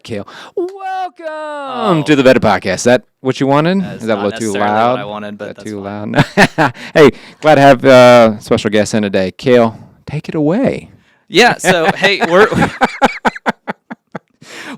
Kale. Welcome to the Better Podcast. Is that what you wanted? Is that a little too loud? What I wanted, but that's too fine. loud. Hey, glad to have special guest in today. Kale, take it away. Yeah. So hey,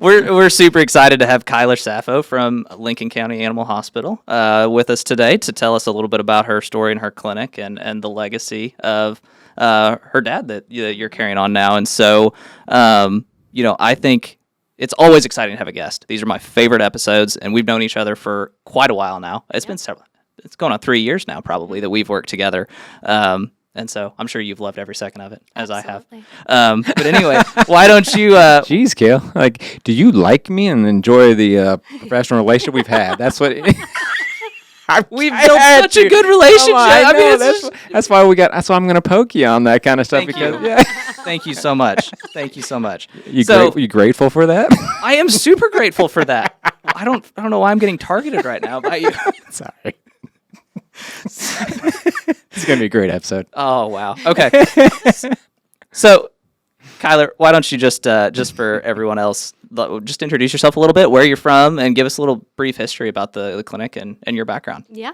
we're super excited to have Kyler Saffo from Lincoln County Animal Hospital with us today to tell us a little bit about her story and her clinic and the legacy of her dad that you're carrying on now. And so, I think it's always exciting to have a guest. These are my favorite episodes, and we've known each other for quite a while now. It's been several. It's going on 3 years now, probably, that we've worked together. And so I'm sure you've loved every second of it, as Absolutely. I have. But anyway, why don't you... Jeez, Kale. Like, do you like me and enjoy the professional relationship we've had? That's what... We've built such a good relationship. I mean, that's why I'm going to poke you on that kind of stuff. Thank you. Thank you so much. Thank you so much. You grateful for that? I am super grateful for that. I don't know why I'm getting targeted right now by you. Sorry. It's going to be a great episode. Oh, wow. Okay. So, Kyler, why don't you just for everyone else, just introduce yourself a little bit, where you're from, and give us a little brief history about the clinic and your background. Yeah.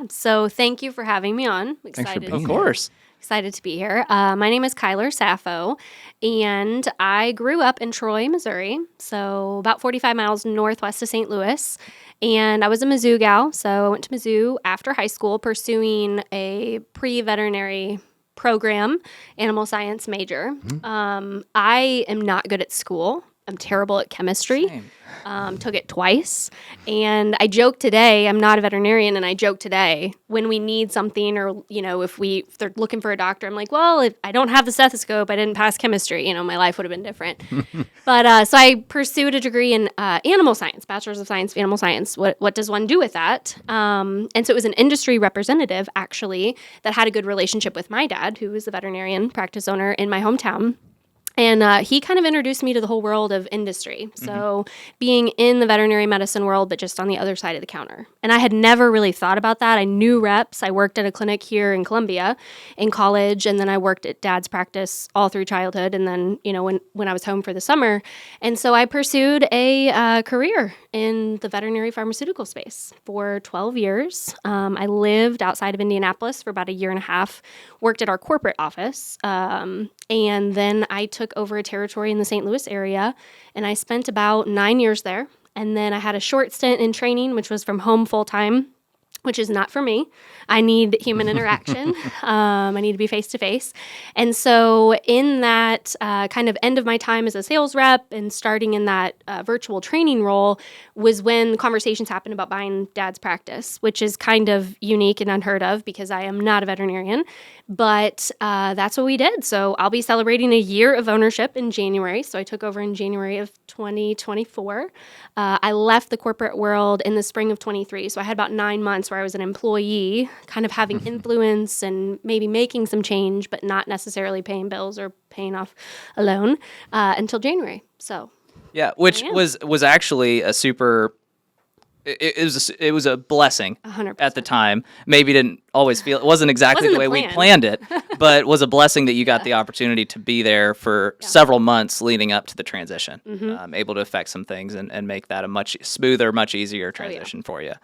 So thank you for having me on. Thanks for being Of course. Excited to be here. My name is Kyler Saffo, and I grew up in Troy, Missouri, so about 45 miles northwest of St. Louis. And I was a Mizzou gal, so I went to Mizzou after high school pursuing a pre-veterinary program, animal science major. Mm-hmm. I am not good at school. I'm terrible at chemistry. Same. Took it twice. And I joke today, I'm not a veterinarian, and I joke today when we need something or, if they're looking for a doctor, I'm like, well, if I don't have the stethoscope, I didn't pass chemistry, my life would have been different. But so I pursued a degree in animal science, bachelor's of science, animal science. What does one do with that? And so it was an industry representative, actually, that had a good relationship with my dad, who was a veterinarian practice owner in my hometown. And he kind of introduced me to the whole world of industry. So being in the veterinary medicine world, but just on the other side of the counter. And I had never really thought about that. I knew reps. I worked at a clinic here in Columbia in college, and then I worked at Dad's practice all through childhood, and then, when I was home for the summer. And so I pursued a career in the veterinary pharmaceutical space for 12 years. I lived outside of Indianapolis for about a year and a half, worked at our corporate office, and then I took over a territory in the St. Louis area, and I spent about 9 years there. And then I had a short stint in training, which was from home full-time, which is not for me. I need human interaction. I need to be face-to-face. And so in that kind of end of my time as a sales rep and starting in that virtual training role was when conversations happened about buying Dad's practice, which is kind of unique and unheard of because I am not a veterinarian. But that's what we did. So I'll be celebrating a year of ownership in January. So I took over in January of 2024. I left the corporate world in the spring of 23. So I had about 9 months where I was an employee, kind of having influence and maybe making some change, but not necessarily paying bills or paying off a loan until January. So Yeah, which was actually a super... It was a blessing 100%. at the time. Maybe didn't always feel it wasn't exactly Wasn't the way the we plan. planned it, but was a blessing that you got the opportunity to be there for several months leading up to the transition. Able to affect some things and make that a much smoother, much easier transition for you.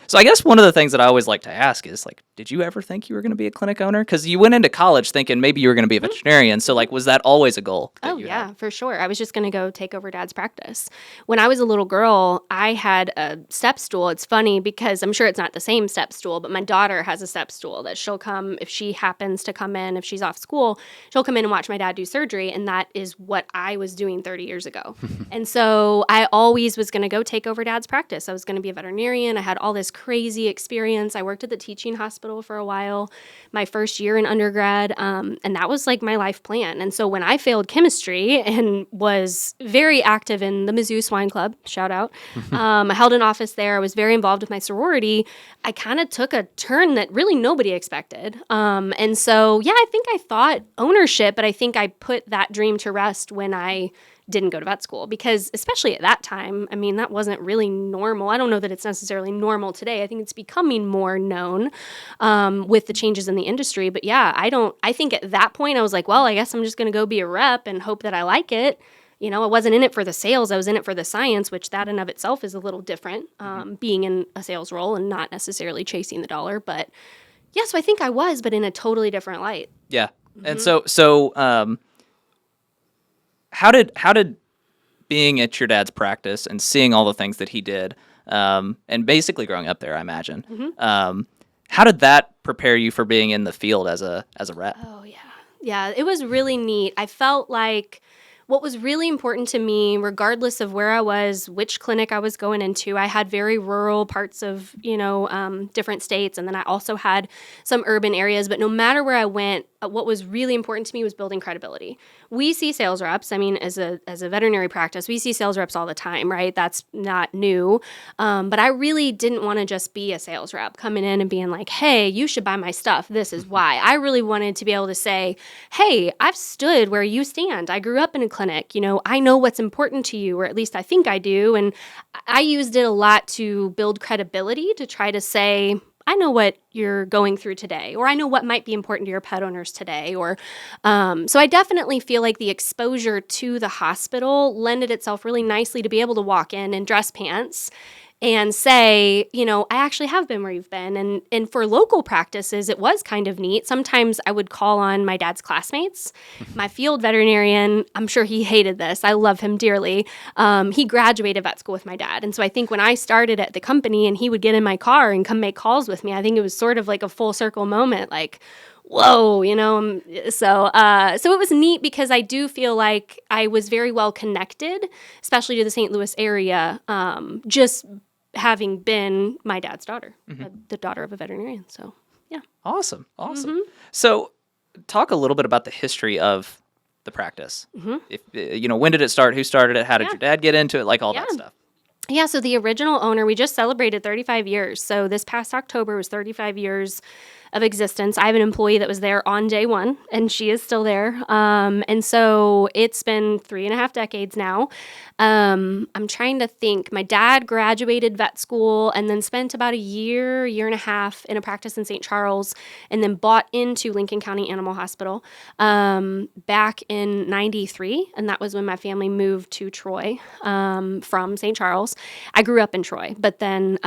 So I guess one of the things that I always like to ask is did you ever think you were going to be a clinic owner? Because you went into college thinking maybe you were going to be a veterinarian. So was that always a goal? Oh, yeah, for sure. I was just going to go take over Dad's practice. When I was a little girl, I had a step stool. It's funny because I'm sure it's not the same step stool, but my daughter has a step stool that she'll come if she happens to come in, if she's off school, she'll come in and watch my dad do surgery. And that is what I was doing 30 years ago. And so I always was going to go take over Dad's practice. I was going to be a veterinarian. I had all this crazy experience. I worked at the teaching hospital for a while, my first year in undergrad, and that was my life plan. And so when I failed chemistry and was very active in the Mizzou Swine Club, shout out, I held an office there. I was very involved with my sorority. I kind of took a turn that really nobody expected. And so, I think I thought ownership, but I think I put that dream to rest when I didn't go to vet school because especially at that time, that wasn't really normal. I don't know that it's necessarily normal today. I think it's becoming more known with the changes in the industry. But I think at that point I was like, well, I guess I'm just going to go be a rep and hope that I like it. You know, I wasn't in it for the sales. I was in it for the science, which that in of itself is a little different, being in a sales role and not necessarily chasing the dollar. But yeah, so I think I was, but in a totally different light. Yeah. And so how did being at your dad's practice and seeing all the things that he did, and basically growing up there, I imagine, how did that prepare you for being in the field as a rep? Oh, yeah. Yeah, it was really neat. I felt like what was really important to me, regardless of where I was, which clinic I was going into, I had very rural parts of, different states. And then I also had some urban areas. But no matter where I went, what was really important to me was building credibility. We see sales reps. I mean, as a veterinary practice, we see sales reps all the time, right? That's not new. But I really didn't want to just be a sales rep coming in and being like, hey, you should buy my stuff. This is why. I really wanted to be able to say, hey, I've stood where you stand. I grew up in a clinic. You know, I know what's important to you, or at least I think I do. And I used it a lot to build credibility, to try to say, I know what you're going through today, or I know what might be important to your pet owners today. Or so I definitely feel like the exposure to the hospital lended itself really nicely to be able to walk in dress pants and say, I actually have been where you've been. And for local practices, it was kind of neat. Sometimes I would call on my dad's classmates. My field veterinarian, I'm sure he hated this. I love him dearly. He graduated vet school with my dad. And so I think when I started at the company and he would get in my car and come make calls with me, I think it was sort of like a full circle moment, like, whoa, so it was neat because I do feel like I was very well connected, especially to the St. Louis area, just having been my dad's daughter, the daughter of a veterinarian. So, yeah. Awesome. So talk a little bit about the history of the practice. If when did it start? Who started it? How did your dad get into it? Like all that stuff. Yeah, so the original owner, we just celebrated 35 years. So this past October was 35 years of existence. I have an employee that was there on day one, and she is still there. And so it's been 3.5 decades now. I'm trying to think. My dad graduated vet school and then spent about a year and a half in a practice in St. Charles, and then bought into Lincoln County Animal Hospital back in 93. And that was when my family moved to Troy from St. Charles. I grew up in Troy, but then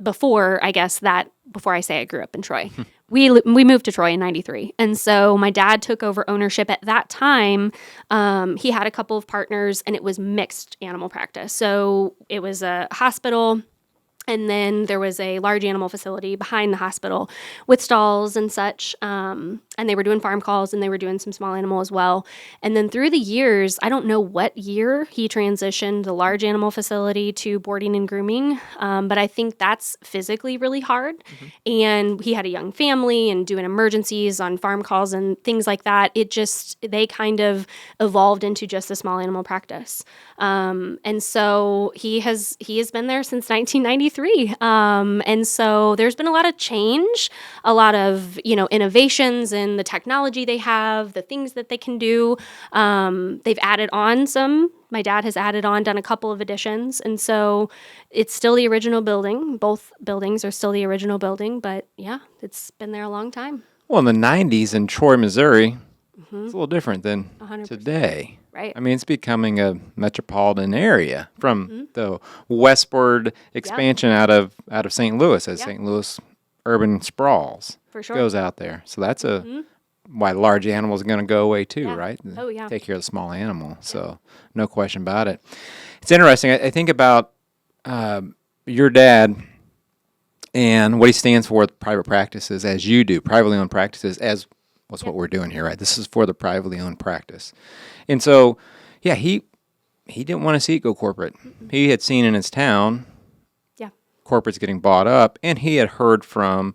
before I say I grew up in Troy, we moved to Troy in 93. And so my dad took over ownership at that time. He had a couple of partners, and it was mixed animal practice. So it was a hospital, and then there was a large animal facility behind the hospital with stalls and such. And they were doing farm calls, and they were doing some small animal as well. And then through the years, I don't know what year he transitioned the large animal facility to boarding and grooming, but I think that's physically really hard. And he had a young family and doing emergencies on farm calls and things like that. They kind of evolved into just a small animal practice. And so he has been there since 1993. And so there's been a lot of change, a lot of, innovations in the technology they have, the things that they can do. They've added on some. My dad has added on, done a couple of additions. And so it's still the original building. Both buildings are still the original building. But yeah, it's been there a long time. Well, in the 90s in Troy, Missouri, it's a little different than 100%. today. Right. I mean, it's becoming a metropolitan area from the westward expansion out of St. Louis as St. Louis urban sprawls. For sure. Goes out there. So that's why large animals are going to go away too, right? Oh, yeah. Take care of the small animal. So no question about it. It's interesting. I think about your dad and what he stands for with private practices, as you do, privately owned practices, as what's what we're doing here, right? This is for the privately owned practice. And so, yeah, he didn't want to see it go corporate. He had seen in his town corporates getting bought up, and he had heard from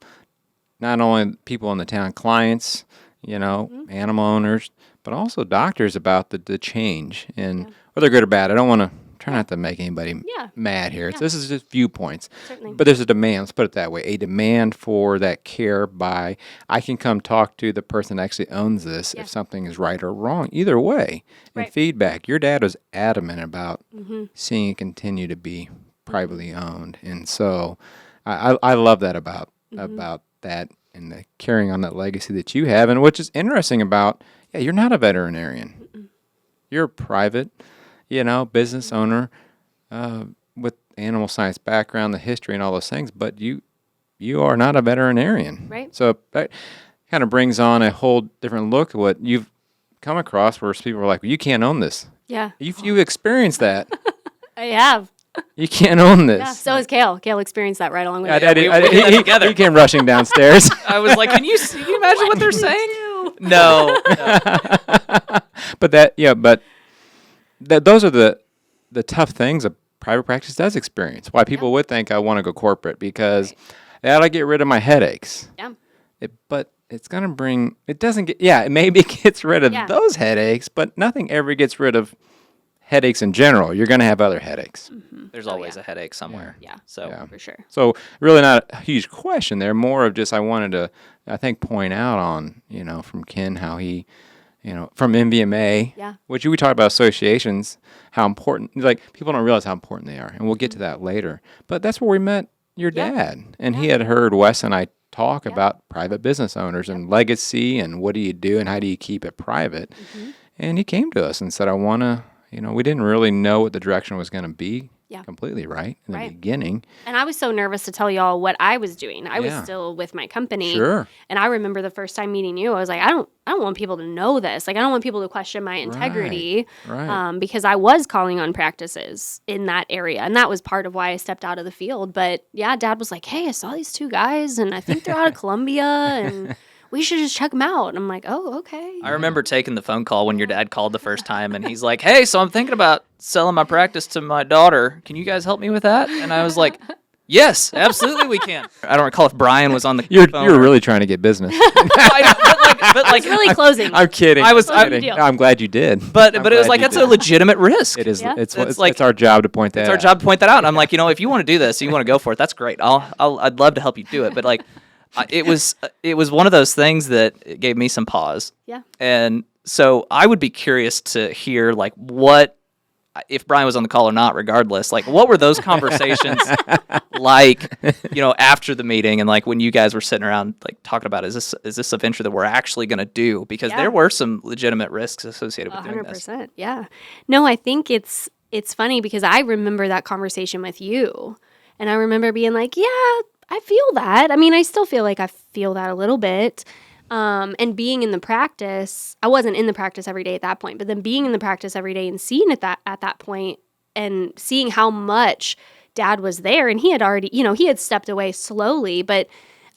not only people in the town, clients, animal owners, but also doctors about the change, and whether good or bad. I don't want to try not to make anybody mad here. This is just viewpoints. Certainly. But there's a demand, let's put it that way, a demand for that care by, I can come talk to the person that actually owns this if something is right or wrong, either way, and feedback. Your dad was adamant about seeing it continue to be privately owned, and so I love that about that and the carrying on that legacy that you have, and which is interesting about you're not a veterinarian, you're a private business owner with animal science background, the history, and all those things, but you are not a veterinarian. Right. So that kind of brings on a whole different look at what you've come across where people are like, well, you can't own this. Yeah. You've experienced that. I have. You can't own this. Yeah. So has Kale. Kale experienced that right along with me. we did that together. He came rushing downstairs. I was like, can you imagine what they're saying? No. But those are the tough things a private practice does experience. Why people would think I want to go corporate, because that'll get rid of my headaches. Yeah. But it's going to bring, it doesn't get, it maybe gets rid of Yeah. those headaches, but nothing ever gets rid of headaches in general. You're going to have other headaches. There's always a headache somewhere. Yeah. So For sure. So really not a huge question there, more of just I wanted to, I think, point out on, from Ken how he, from MVMA, which we talked about associations, how important, like people don't realize how important they are. And we'll get to that later. But that's where we met your dad. And he had heard Wes and I talk about private business owners and legacy and what do you do and how do you keep it private. And he came to us and said, I want to, we didn't really know what the direction was going to be completely in the beginning. And I was so nervous to tell y'all what I was doing. I was still with my company. Sure. And I remember the first time meeting you, I was like, I don't want people to know this. Like, I don't want people to question my integrity. Right. Because I was calling on practices in that area. And that was part of why I stepped out of the field. But yeah, Dad was like, hey, I saw these two guys and I think they're out of Columbia and we should just check them out. And I'm like, oh, okay. I remember taking the phone call when your dad called the first time, and he's like, hey, so I'm thinking about selling my practice to my daughter. Can you guys help me with that? And I was like, yes, absolutely we can. I don't recall if Brian was on the phone. You're really trying to get business. but like Really closing. I'm kidding. I was- Closing the deal. I'm glad you did. But I'm it was glad like you that's did. a legitimate risk. It is. Yeah. It's our job to point that It's out. our job to point that out. And I'm like, if you want to do this, you want to go for it. That's great. I'd love to help you do it. But like, it was one of those things that gave me some pause. Yeah. And so I would be curious to hear like what, if Brian was on the call or not, regardless, like what were those conversations like, after the meeting and like when you guys were sitting around like talking about, is this a venture that we're actually going to do? Because there were some legitimate risks associated with doing this. 100%. Yeah. No, I think it's funny because I remember that conversation with you and I remember being like, yeah, I feel that. I mean, I still feel like I feel that a little bit. And being in the practice, I wasn't in the practice every day at that point, but then being in the practice every day and seeing it at that point and seeing how much Dad was there and he had already, he had stepped away slowly, but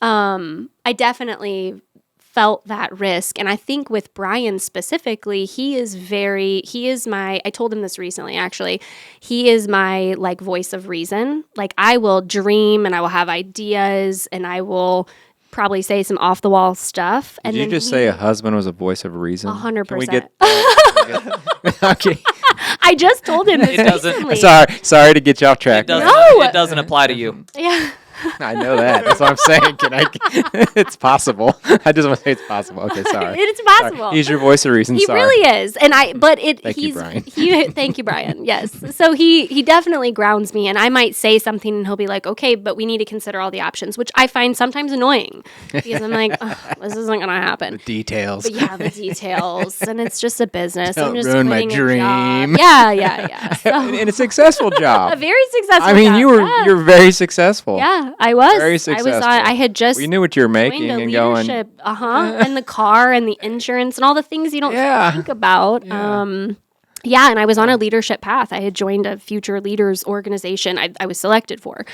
I definitely felt that risk. And I think with Brian specifically, I told him this recently, actually, he is my like voice of reason. Like I will dream and I will have ideas and I will probably say some off the wall stuff. Did you just say a husband was a voice of reason? 100%. Can we get okay. I just told him this It doesn't- recently. Sorry to get you off track. It doesn't apply to you. Yeah. I know that. That's what I'm saying. It's possible. I just want to say it's possible. Okay, sorry. It's possible. He's your voice of reason. He sorry. really is. And Thank you, Brian. Thank you, Brian. Yes. So he definitely grounds me and I might say something and he'll be like, okay, but we need to consider all the options, which I find sometimes annoying because I'm like, this isn't going to happen. The details. But yeah, the details. And it's just a business. Don't I'm just ruin my quitting a job. dream. Yeah. So, and a successful a job. very successful I mean, job. you're very successful. Yeah, I was. Very I successful. was I had just We knew what you were making joined a and going. leadership, and the car and the insurance and all the things you don't think about. Yeah. And I was on a leadership path. I had joined a future leaders organization I was selected for.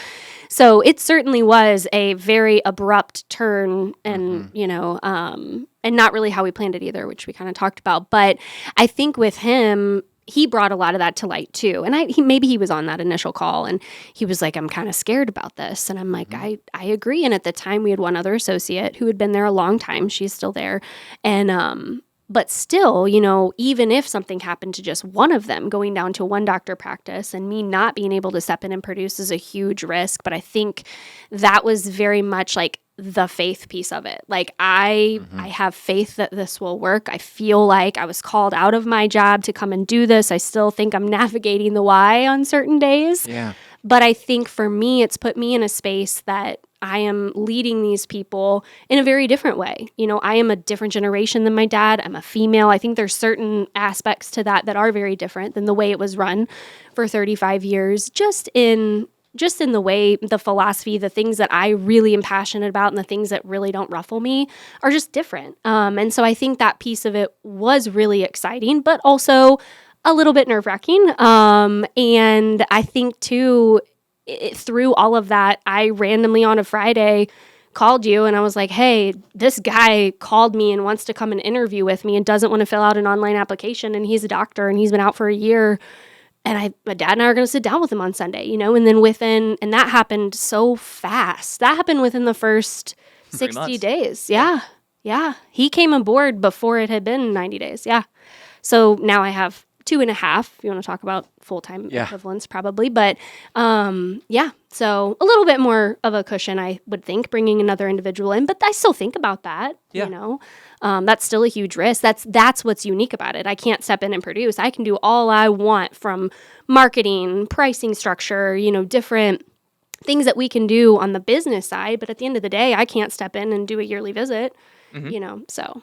So it certainly was a very abrupt turn and, and not really how we planned it either, which we kind of talked about. But I think with him, he brought a lot of that to light too. And maybe he was on that initial call and he was like, I'm kind of scared about this. And I'm like, I agree. And at the time we had one other associate who had been there a long time. She's still there. And, but still, even if something happened to just one of them going down to one doctor practice and me not being able to step in and produce is a huge risk. But I think that was very much like the faith piece of it. Like I have faith that this will work. I feel like I was called out of my job to come and do this. I still think I'm navigating the why on certain days. Yeah. But I think for me, it's put me in a space that I am leading these people in a very different way. You know, I am a different generation than my dad. I'm a female. I think there's certain aspects to that are very different than the way it was run for 35 years, just in the way, the philosophy, the things that I really am passionate about and the things that really don't ruffle me are just different. And so I think that piece of it was really exciting, but also a little bit nerve-wracking. And I think too, through all of that, I randomly on a Friday called you and I was like, hey, this guy called me and wants to come and interview with me and doesn't want to fill out an online application. And he's a doctor and he's been out for a year. And my dad and I are going to sit down with him on Sunday, you know, and then and that happened so fast. That happened within the first 60 days. Yeah. Yeah. He came aboard before it had been 90 days. Yeah. So now I have 2.5, if you want to talk about full-time equivalents probably. But so a little bit more of a cushion, I would think, bringing another individual in. But I still think about that, you know. That's still a huge risk. That's what's unique about it. I can't step in and produce. I can do all I want from marketing, pricing structure, you know, different things that we can do on the business side. But at the end of the day, I can't step in and do a yearly visit, you know, so...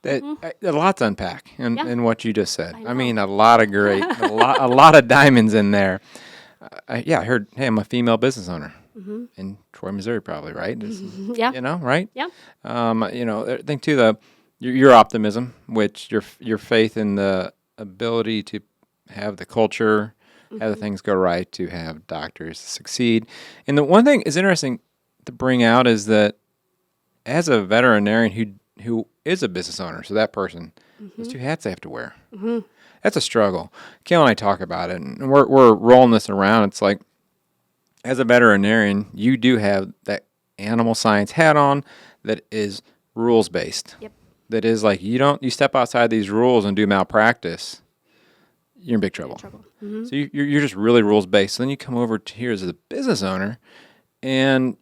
A lot to unpack in what you just said. I mean, a lot of great, a lot of diamonds in there. I heard, hey, I'm a female business owner in Troy, Missouri, probably, right? Yeah. You know, right? Yeah. You know, I think too your optimism, which your faith in the ability to have the culture, have the things go right, to have doctors succeed. And the one thing is interesting to bring out is that as a veterinarian who is a business owner, so that person, those two hats they have to wear. That's a struggle. Kale and I talk about it, and we're rolling this around. It's like, as a veterinarian, you do have that animal science hat on that is rules-based. Yep. That is like, you step outside these rules and do malpractice, you're in big trouble. So you're just really rules-based. So then you come over to here as a business owner, and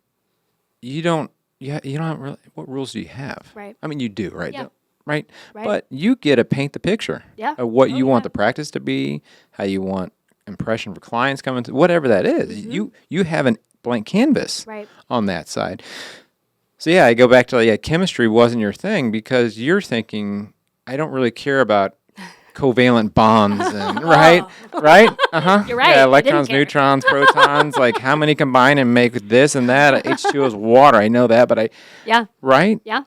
you don't really, what rules do you have? Right. I mean, you do, right? Yeah. Right? But you get to paint the picture of what you want the practice to be, how you want impression for clients coming to, whatever that is. You have a blank canvas on that side. So yeah, I go back to chemistry wasn't your thing because you're thinking, I don't really care about covalent bonds and right? You're right. Yeah, electrons, neutrons, protons, like how many combine and make this and that. H2O is water. I know that, but right? Yeah.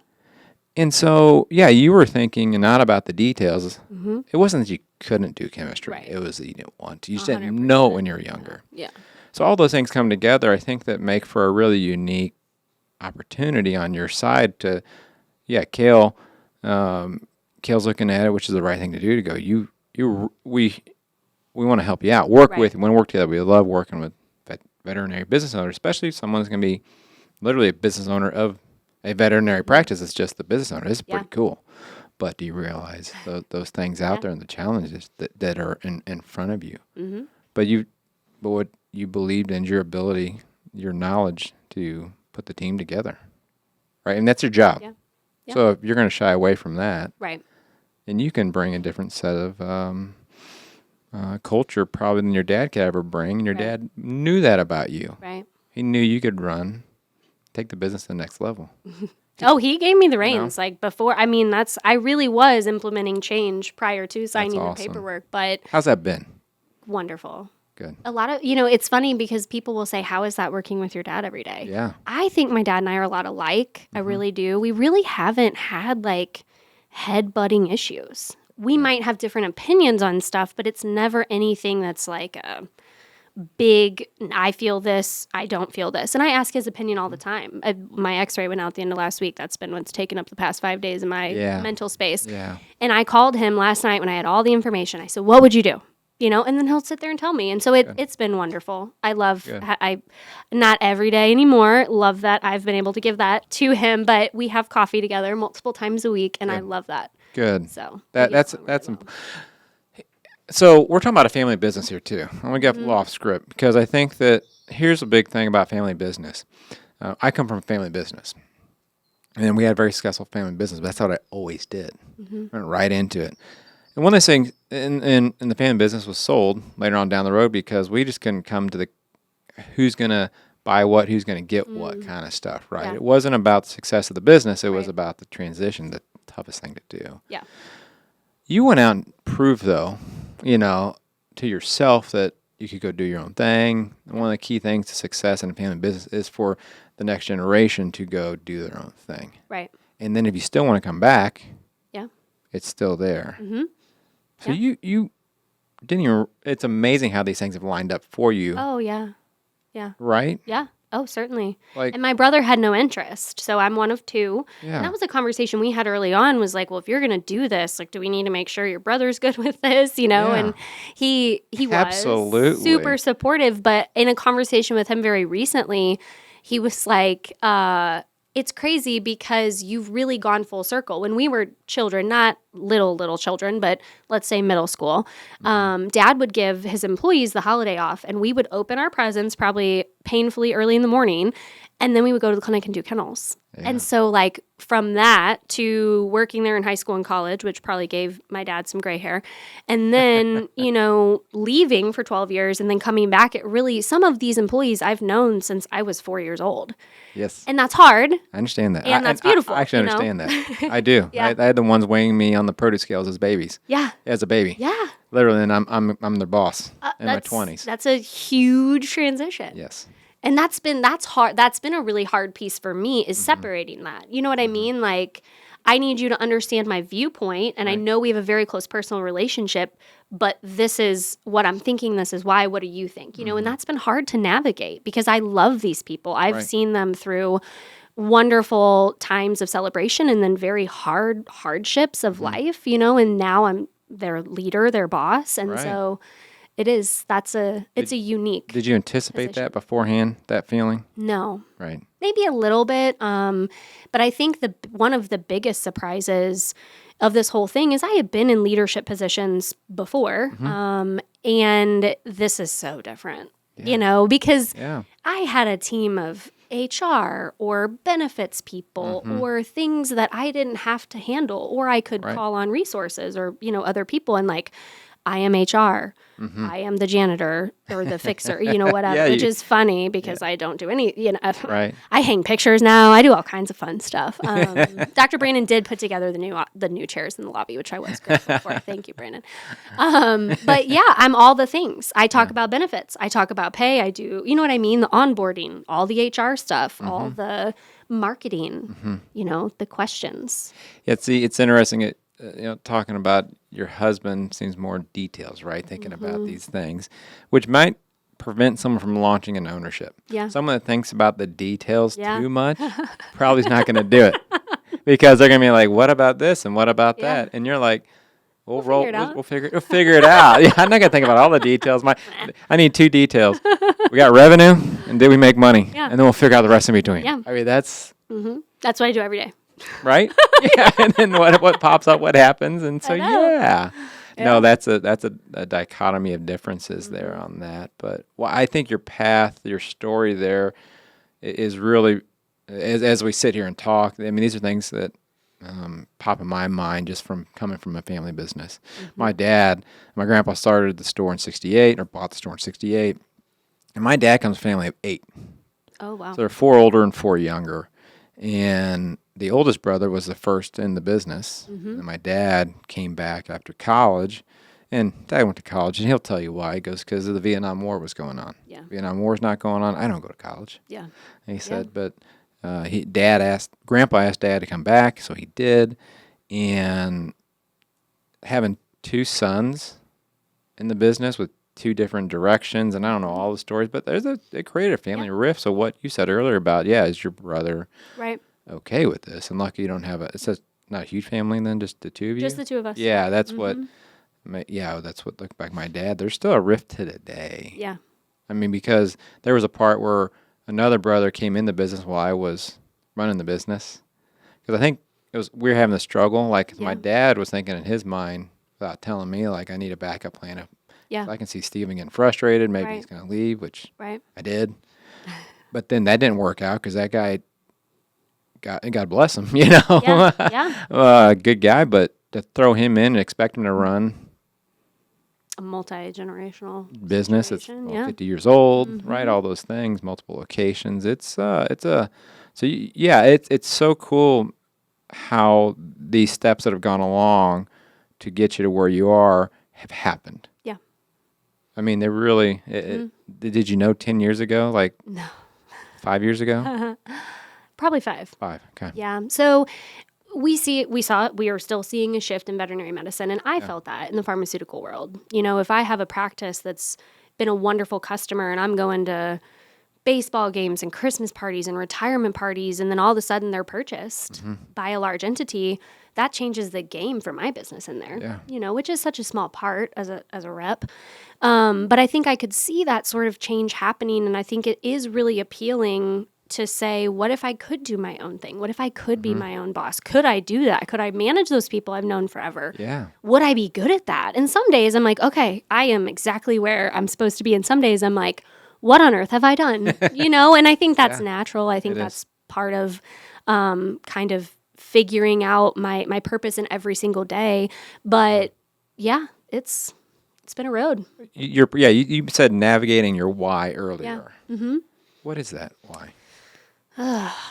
And so, you were thinking not about the details. It wasn't that you couldn't do chemistry. Right. It was that you didn't want to. You just didn't know it when you were younger. Yeah. So all those things come together, I think, that make for a really unique opportunity on your side to, Kale, Kale's looking at it, which is the right thing to do, to go, we want to help you out, work with you, we want to work together. We love working with veterinary business owners, especially if someone's going to be literally a business owner of a veterinary practice. It's just the business owner. It's pretty cool. But do you realize those things out there and the challenges that are in front of you? But what you believed in your ability, your knowledge to put the team together, right? And that's your job. Yeah. So if you're going to shy away from that, right, then you can bring a different set of culture probably than your dad could ever bring. And your dad knew that about you. Right. He knew you could take the business to the next level. Oh, he gave me the reins. Like before, I mean, I really was implementing change prior to signing the paperwork. But how's that been? Wonderful. Good. A lot of, it's funny because people will say, how is that working with your dad every day? Yeah. I think my dad and I are a lot alike. I really do. We really haven't had head-butting issues. We might have different opinions on stuff, but it's never anything that's like a big, I feel this, I don't feel this. And I ask his opinion all the time. My x-ray went out the end of last week. That's been what's taken up the past 5 days in my mental space. Yeah. And I called him last night when I had all the information. I said, what would you do? And then he'll sit there and tell me. And so it's been wonderful. I love, I not every day anymore, love that I've been able to give that to him, but we have coffee together multiple times a week, and I love that. Good. So that's So we're talking about a family business here too. I'm gonna get a little off script because I think that here's a big thing about family business. I come from a family business, and we had a very successful family business. But that's what I always did. Went right into it. And one of the things in the family business was sold later on down the road because we just couldn't come to who's going to buy what, who's going to get what kind of stuff, right? Yeah. It wasn't about the success of the business. It was about the transition, the toughest thing to do. Yeah. You went out and proved, though, to yourself that you could go do your own thing. And one of the key things to success in a family business is for the next generation to go do their own thing. Right. And then if you still want to come back, Yeah. it's still there. Mm-hmm. So you didn't even, it's amazing how these things have lined up for you, Oh, yeah. Yeah. right? Yeah. Oh, certainly. Like, And my brother had no interest, so I'm one of two. yeah. And that was a conversation we had early on, was like, well, if you're going to do this, like, do we need to make sure your brother's good with this, Yeah. And he was Absolutely. super supportive, but in a conversation with him very recently, he was like, it's crazy because you've really gone full circle. When we were children, not little children, but let's say middle school, Dad would give his employees the holiday off, and we would open our presents probably painfully early in the morning, and then we would go to the clinic and do kennels. Yeah. And so, like, from that to working there in high school and college, which probably gave my dad some gray hair, and then, leaving for 12 years and then coming back, it really, some of these employees I've known since I was 4 years old. Yes. And that's hard. I understand that. And that's beautiful, I actually you know? understand that. I do. Yeah. I had the ones weighing me on the produce scales as babies. Yeah. As a baby. Yeah. Literally, and I'm their boss in my That's- 20s. That's a huge transition. Yes. And that's hard. That's been a really hard piece for me, is separating that. You know what I mean? Like, I need you to understand my viewpoint, and I know we have a very close personal relationship, but this is what I'm thinking. This is why. What do you think? And that's been hard to navigate because I love these people. I've seen them through wonderful times of celebration and then very hard hardships of life, and now I'm their leader, their boss. And so it's a unique. Did you anticipate that beforehand, that feeling? No. Right. Maybe a little bit, but I think one of the biggest surprises of this whole thing is I had been in leadership positions before, and this is so different, because I had a team of HR or benefits people or things that I didn't have to handle, or I could call on resources or, other people, and like, I am HR. I am the janitor or the fixer, whatever, which is funny because I don't do any, Right. I hang pictures now. I do all kinds of fun stuff. Dr. Brandon did put together the new chairs in the lobby, which I was grateful for. Thank you, Brandon. But yeah, I'm all the things. I talk about benefits. I talk about pay. I do, you know what I mean? The onboarding, all the HR stuff, all the marketing, the questions. Yeah, see, it's interesting. Talking about your husband seems more details, right? Thinking about these things, which might prevent someone from launching an ownership. Yeah. Someone that thinks about the details too much probably is not going to do it because they're going to be like, "What about this and what about that?" And you're like, "We'll figure it out." Yeah, I'm not going to think about all the details. I need 2 details. We got revenue, and did we make money? Yeah. And then we'll figure out the rest in between. Yeah. I mean, that's That's what I do every day. right. Yeah, and then what pops up, what happens, and so no, that's a dichotomy of differences there on that. But I think your path, your story there is really, as we sit here and talk, I mean, these are things that pop in my mind just from coming from a family business. My grandpa started the store in '68, or bought the store in '68, and my dad comes from a family of 8. Oh, wow. So there are 4 older and 4 younger. And the oldest brother was the first in the business. And my dad came back after college. And Dad went to college, and he'll tell you why. He goes, because the Vietnam War was going on. Yeah. Vietnam War's not going on. I don't go to college. Yeah. And he said, but Grandpa asked Dad to come back, so he did. And having 2 sons in the business with 2 different directions, and I don't know all the stories, but it created a family rift. So what you said earlier about, is your brother okay with this? And lucky you don't have it's not a huge family then, just the 2 of you? Just the 2 of us. Yeah, that's what, looked back my dad. There's still a rift to today. Yeah. I mean, because there was a part where another brother came in the business while I was running the business. Because I think we were having a struggle. Like, my dad was thinking in his mind, without telling me, like, I need a backup plan. Yeah. I can see Steven getting frustrated. Maybe he's going to leave, which I did. But then that didn't work out because that guy, God bless him, Yeah. good guy, but to throw him in and expect him to run a multi-generational business. It's situation, yeah. 50 years old, right? All those things, multiple locations. It's so cool how these steps that have gone along to get you to where you are have happened. Yeah. I mean, they really. Did you know 10 years ago? Like, No. 5 years ago? Probably 5. 5. Okay. Yeah. So we are still seeing a shift in veterinary medicine. And I felt that in the pharmaceutical world. You know, if I have a practice that's been a wonderful customer and I'm going to baseball games and Christmas parties and retirement parties, and then all of a sudden they're purchased by a large entity, that changes the game for my business in there, Yeah. you know, which is such a small part as a rep. But I think I could see that sort of change happening. And I think it is really appealing to say, what if I could do my own thing? What if I could be my own boss? Could I do that? Could I manage those people I've known forever? Yeah. Would I be good at that? And some days I'm like, okay, I am exactly where I'm supposed to be. And some days I'm like, what on earth have I done? You know, and I think that's natural. I think that's part of kind of figuring out my purpose in every single day. But yeah, it's been a road. You said navigating your why earlier. Yeah. What is that why?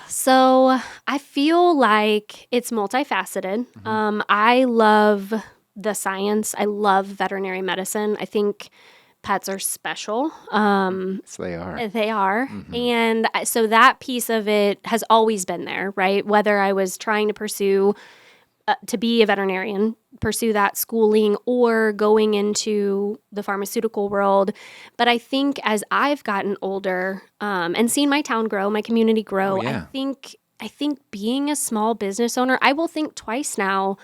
So I feel like it's multifaceted. I love the science. I love veterinary medicine. I think pets are special. Yes, they are. They are. And so that piece of it has always been there, right? Whether I was trying to pursue to be a veterinarian, pursue that schooling, or going into the pharmaceutical world. But I think as I've gotten older and seen my town grow, my community grow, I think being a small business owner, I will think twice now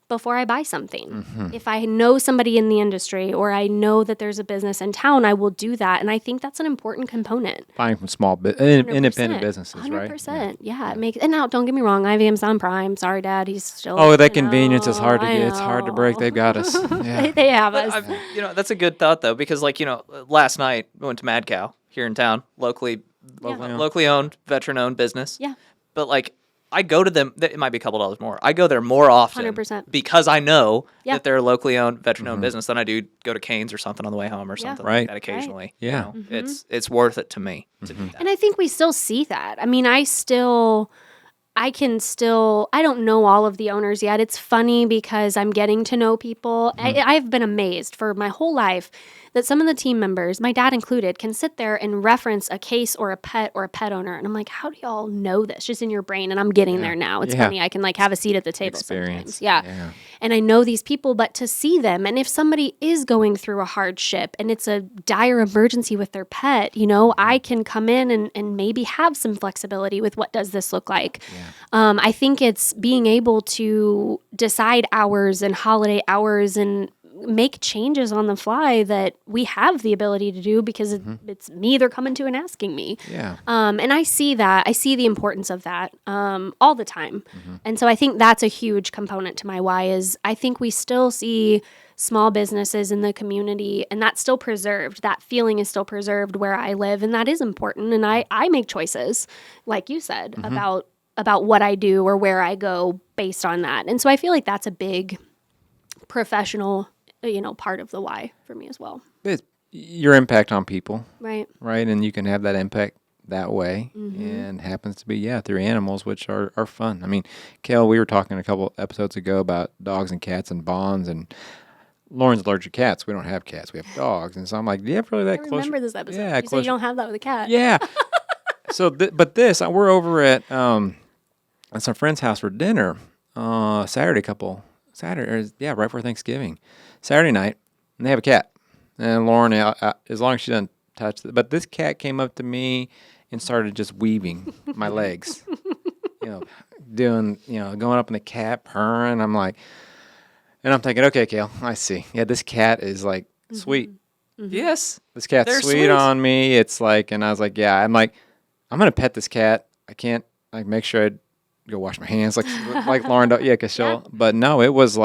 before I buy something. If I know somebody in the industry or I know that there's a business in town, I will do that. And I think that's an important component. Buying from small independent businesses, 100%, right? 100%. Yeah. It makes, and now, don't get me wrong, IVM's on Prime. Sorry, Dad. He's still. Oh, that convenience is hard to get. It's hard to break. They've got us. Yeah. They have us. That's a good thought though, because last night we went to Mad Cow here in town, locally owned, veteran owned business. Yeah. But I go to them. It might be a couple dollars more. I go there more often 100%. because I know Yeah. that they're a locally owned, veteran-owned business than I do go to Cane's or something on the way home or something Right. like that occasionally. Yeah. It's worth it to me to do that. And I think we still see that. I mean, I don't know all of the owners yet. It's funny because I'm getting to know people. I've been amazed for my whole life that some of the team members, my dad included, can sit there and reference a case or a pet owner. And I'm like, how do y'all know this just in your brain? And I'm getting there now. It's funny. I can have a seat at the table Experience. sometimes. Yeah. And I know these people, but to see them, and if somebody is going through a hardship and it's a dire emergency with their pet, I can come in and maybe have some flexibility with what does this look like. I think it's being able to decide hours and holiday hours and make changes on the fly that we have the ability to do because it's me they're coming to and asking me. Yeah. And I see that. I see the importance of that all the time. And so I think that's a huge component to my why is I think we still see small businesses in the community and that's still preserved. That feeling is still preserved where I live and that is important. And I make choices, like you said, about what I do or where I go based on that. And so I feel like that's a big professional part of the why for me as well. It's your impact on people, Right. and you can have that impact that way, and happens to be through animals, which are fun. I mean, Kale, we were talking a couple episodes ago about dogs and cats and bonds, and Lauren's allergic to cats. We don't have cats. We have dogs, and so I'm like, do you have really that close? I remember this episode. Yeah, you said you don't have that with a cat. Yeah. So, we're over at some friend's house for dinner right before Thanksgiving. Saturday night, and they have a cat. And Lauren, as long as she doesn't touch it, but this cat came up to me and started just weaving my legs, going up in the cat, purring. I'm like, and I'm thinking, okay, Kale, I see. Yeah, this cat is sweet. Yes. This cat's They're sweet on me. It's and I was like, yeah, I'm going to pet this cat. I can't make sure I go wash my hands like Lauren does. Yeah, because but no, it was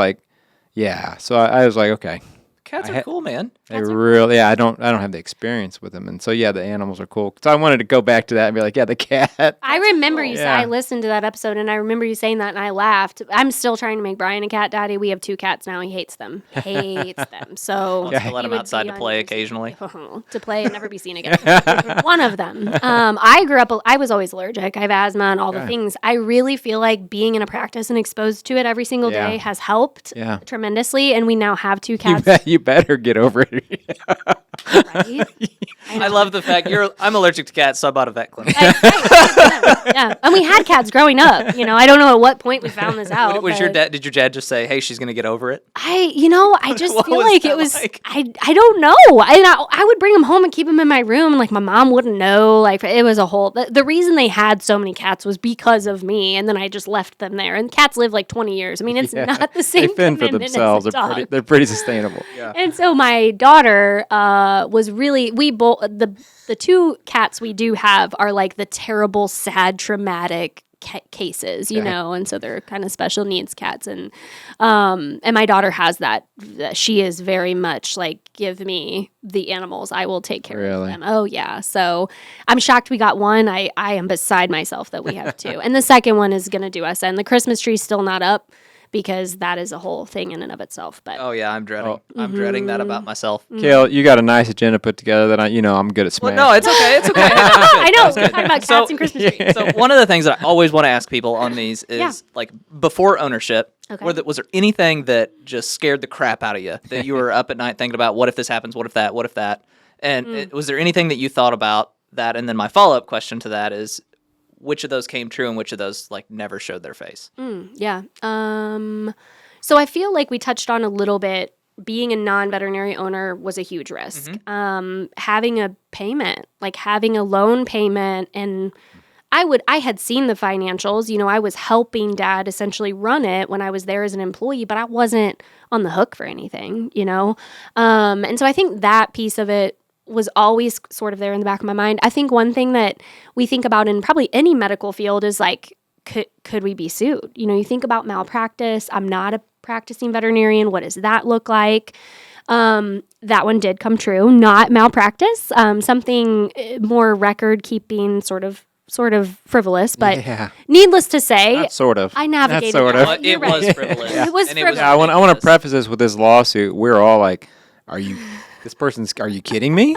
so I was like, okay, Cats are cool, man. They really, yeah. I don't have the experience with them, and so yeah, the animals are cool. So I wanted to go back to that and be like, yeah, the cat. I remember you. Yeah. I listened to that episode, and I remember you saying that, and I laughed. I'm still trying to make Brian a cat daddy. We have 2 cats now. He hates them. Hates them. So Wants to let he him would outside be to on play yours. occasionally. To play and never be seen again. One of them. I grew up. I was always allergic. I have asthma and all the things. I really feel like being in a practice and exposed to it every single day has helped tremendously. And we now have 2 cats. You better get over it. Right? I love the fact I'm allergic to cats, so I bought a vet clinic. Yeah, and we had cats growing up. I don't know at what point we found this out. Was your dad? Did your dad just say, "Hey, she's gonna get over it"? I just What feel was like that it was. like? I don't know. I would bring them home and keep them in my room, and like my mom wouldn't know. Like it was a whole. The reason they had so many cats was because of me, and then I just left them there. And cats live like 20 years. I mean, it's not the same. They fend for commitment as themselves. a dog. They're pretty sustainable. Yeah. And so my daughter was really the 2 cats we do have are like the terrible, sad, traumatic cases, and so they're kind of special needs cats, and my daughter has that. She is very much like, give me the animals, I will take care of them. Oh yeah, so I'm shocked we got 1. I am beside myself that we have 2, and the second one is gonna do us, and the Christmas tree's still not up, because that is a whole thing in and of itself. But Oh yeah, I'm dreading. I'm dreading that about myself. Kale, you got a nice agenda put together that I'm good at smashing. Well, no, it's okay. It's okay. I know we're talking about cats and Christmas trees. So one of the things that I always want to ask people on these is like before ownership, was there anything that just scared the crap out of you that you were up at night thinking about? What if this happens? What if that? And was there anything that you thought about that? And then my follow-up question to that is, which of those came true and which of those like never showed their face? Yeah. So I feel like we touched on a little bit. Being a non-veterinary owner was a huge risk. Having a payment, like having a loan payment, and I had seen the financials. I was helping Dad essentially run it when I was there as an employee, but I wasn't on the hook for anything. And so I think that piece of it was always sort of there in the back of my mind. I think one thing that we think about in probably any medical field is like, could we be sued? You think about malpractice. I'm not a practicing veterinarian. What does that look like? That one did come true. Not malpractice. Something more record keeping, sort of frivolous, but needless to say, Not sort of. I navigated. Not sort that. of. It was frivolous. It was And frivolous. Yeah, I want to preface this with this lawsuit. We're all like, are you kidding me?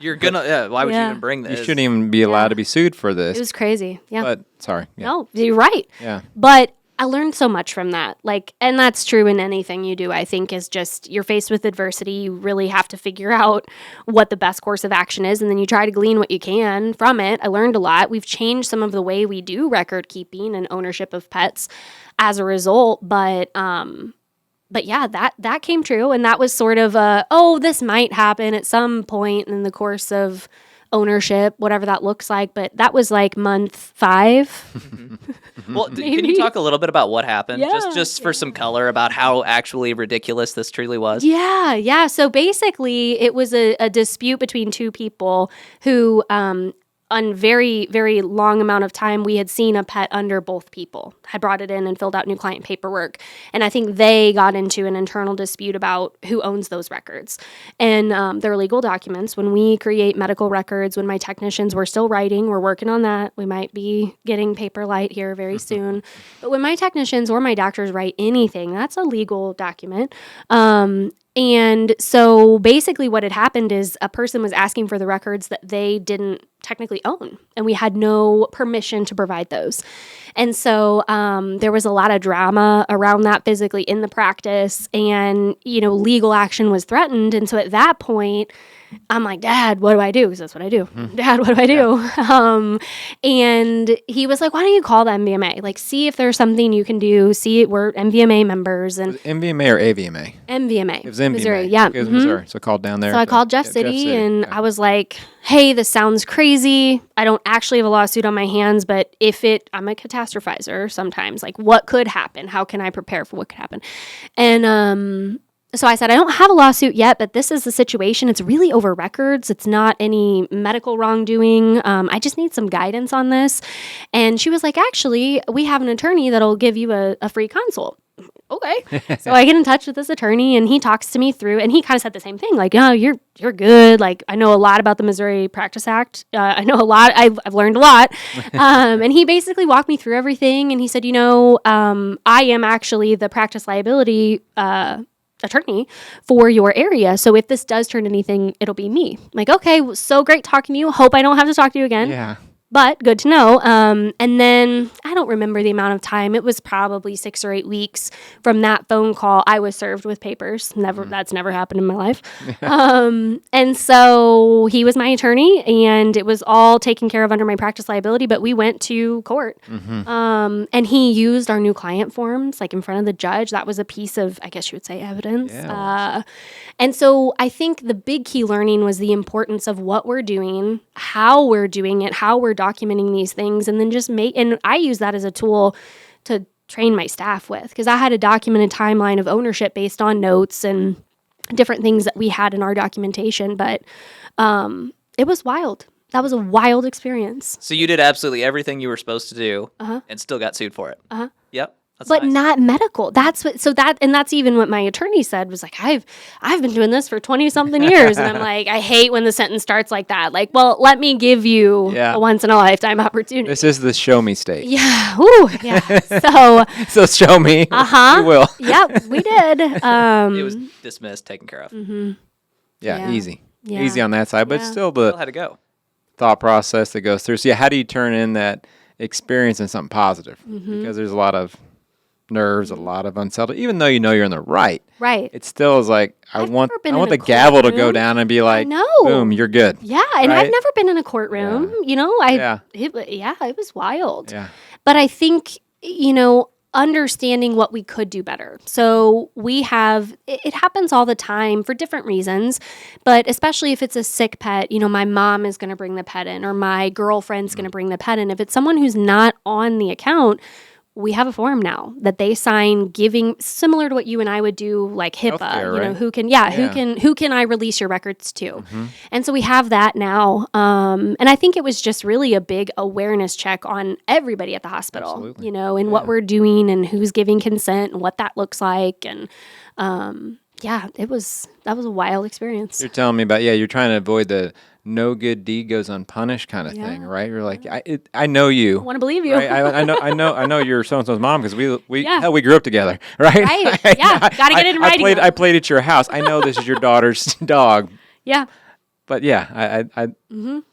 You're gonna. Why would you Yeah. even bring You this? shouldn't even be allowed to be sued for It this. was crazy. Yeah. But sorry. Yeah. No, you're right. Yeah. But I learned so much from that. Like, and that's true in anything you do, I think, is just you're faced with adversity. You really have to figure out what the best course of action is. And then you try to glean what you can from it. I learned a lot. We've changed some of the way we do record keeping and ownership of pets as a result. But yeah, that came true. And that was sort of this might happen at some point in the course of ownership, whatever that looks like. But that was like month 5. Well, can you talk a little bit about what happened? Yeah, Just for some color about how actually ridiculous this truly was? Yeah. So basically, it was a dispute between 2 people who, on very, very long amount of time, we had seen a pet under both people, had brought it in and filled out new client paperwork. And I think they got into an internal dispute about who owns those records. And they're legal documents. When we create medical records, when my technicians, we're still writing, we're working on that. We might be getting Paperlight here very soon. But when my technicians or my doctors write anything, that's a legal document. And so basically what had happened is a person was asking for the records that they didn't technically own, and we had no permission to provide those. And so there was a lot of drama around that physically in the practice, and, legal action was threatened. And so at that point, I'm like, Dad, what do I do? Because that's what I do. Dad, what do I do? And he was like, why don't you call the MVMA? Like, see if there's something you can do. See, we're MVMA members. And MVMA or AVMA? MVMA. It was MVMA. Missouri, yeah. It was Missouri. So I called down there. So I called Jeff City, and I was like, hey, this sounds crazy. I don't actually have a lawsuit on my hands, but I'm a catastrophizer sometimes. Like, what could happen? How can I prepare for what could happen? And so I said, I don't have a lawsuit yet, but this is the situation. It's really over records. It's not any medical wrongdoing. I just need some guidance on this. And she was like, actually, we have an attorney that'll give you a free consult. okay. So I get in touch with this attorney, and he talks to me through, and he kind of said the same thing, like, oh, you're good. Like, I know a lot about the Missouri Practice Act. I know a lot. I've learned a lot. And he basically walked me through everything, and he said, I am actually the practice liability attorney for your area. So if this does turn anything, it'll be me. I'm like, okay, so great talking to you. Hope I don't have to talk to you again. Yeah. But good to know. And then I don't remember the amount of time. It was probably 6 or 8 weeks from that phone call. I was served with papers. That's never happened in my life. And so he was my attorney, and it was all taken care of under my practice liability. But we went to court, and he used our new client forms, like in front of the judge. That was a piece of, I guess you would say, evidence. Yeah, And so I think the big key learning was the importance of what we're doing, how we're doing it, how we're documenting these things, and then just and I use that as a tool to train my staff with, because I had a documented timeline of ownership based on notes and different things that we had in our documentation. But it was wild. That was a wild experience. So you did absolutely everything you were supposed to do and still got sued for it. Yep. That's But nice. not medical. That's even what my attorney said was like, I've been doing this for 20 something years. And I'm like, I hate when the sentence starts like that. Like, well, let me give you a once in a lifetime opportunity. This is the show me state. Yeah. Ooh, yeah. So, So show me. You will. Yep, we did. It was dismissed, taken care of. Yeah. Easy. Yeah. Easy on that side, but Yeah. still Still the had to go. thought process that goes through. So how do you turn in that experience into something positive? Because there's a lot of nerves, a lot of unsettled. Even though you know you're in the right, It still is like I I've want never been in the a gavel to go courtroom. down and be like, know. boom, you're good. Yeah, and Right? I've never been in a courtroom. Yeah. It was wild. Yeah. But I think, understanding what we could do better. So it happens all the time for different reasons, but especially if it's a sick pet, my mom is going to bring the pet in, or my girlfriend's going to bring the pet in. If it's someone who's not on the account, we have a form now that they sign giving, similar to what you and I would do, like HIPAA, Healthcare, right? who can I release your records to? And so we have that now. And I think it was just really a big awareness check on everybody at the hospital, Absolutely. and what we're doing and who's giving consent and what that looks like. And that was a wild experience. You're telling me about you're trying to avoid the no good deed goes unpunished kind of thing, right? You're like, I know you. I want to believe you. Right? I know you're so and so's mom because we Yeah. we grew up together, right? Right. Yeah. Gotta get it in writing, though. I played at your house. I know this is your daughter's dog, Yeah. but I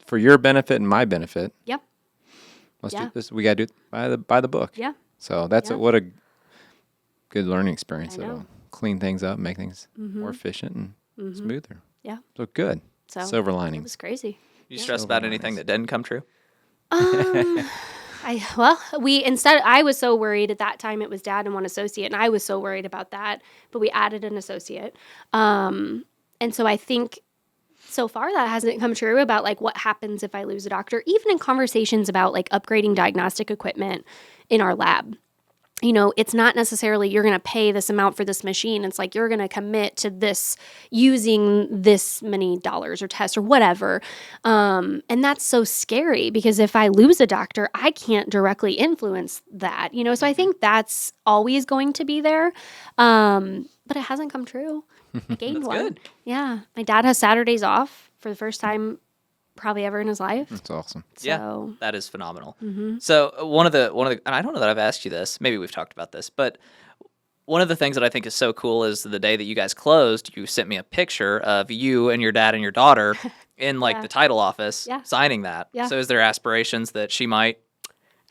for your benefit and my benefit, Yep. let's do this. We gotta do it by the book. Yeah. So that's Yeah. what a good learning experience. I know. That'll clean things up, make things more efficient and smoother. Yeah. So good. So Silver it linings. was crazy. You stressed about anything that didn't come true? I was so worried at that time. It was dad and one associate, and I was so worried about that. But we added an associate, and so I think so far that hasn't come true about like what happens if I lose a doctor. Even in conversations about like upgrading diagnostic equipment in our lab. It's not necessarily you're going to pay this amount for this machine. It's like you're going to commit to this using this many dollars or tests or whatever. And that's so scary because if I lose a doctor, I can't directly influence that, So I think that's always going to be there. But it hasn't come true. I gained That's one. good. Yeah. My dad has Saturdays off for the first time probably ever in his life. That's awesome. Yeah, So, that is phenomenal. So one of the, and I don't know that I've asked you this. Maybe we've talked about this, but one of the things that I think is so cool is the day that you guys closed, you sent me a picture of you and your dad and your daughter in like the title office signing that. Yeah. So is there aspirations that she might?